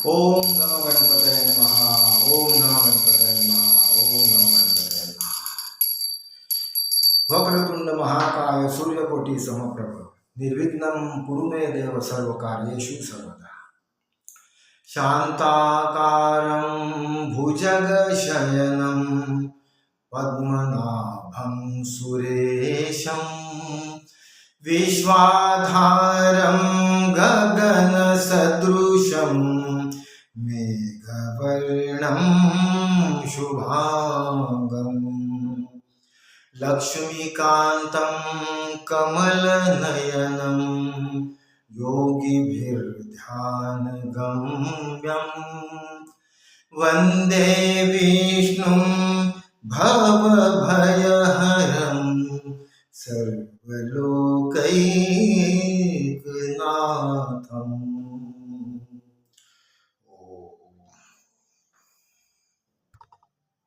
ओम नमो गणपतये नमः. ओम नमो गणपतये नमः. ओम नमो गणपतये नमः. वक्रतुंड महाकाय सूर्यकोटि समप्रभ निर्विघ्नं कुरु मे देव सर्वकार्येषु सर्वदा. शान्ताकारं भुजगशयनं पद्मनाभं सुरेशं विश्वाधारं गगनसदृशं मेघवर्णं शुभांगम् लक्ष्मीकान्तं कमलनयनं योगिभिर्ध्यानगम्यं वन्दे विष्णुं भवभयहरं सर्वलोकैकनाथं.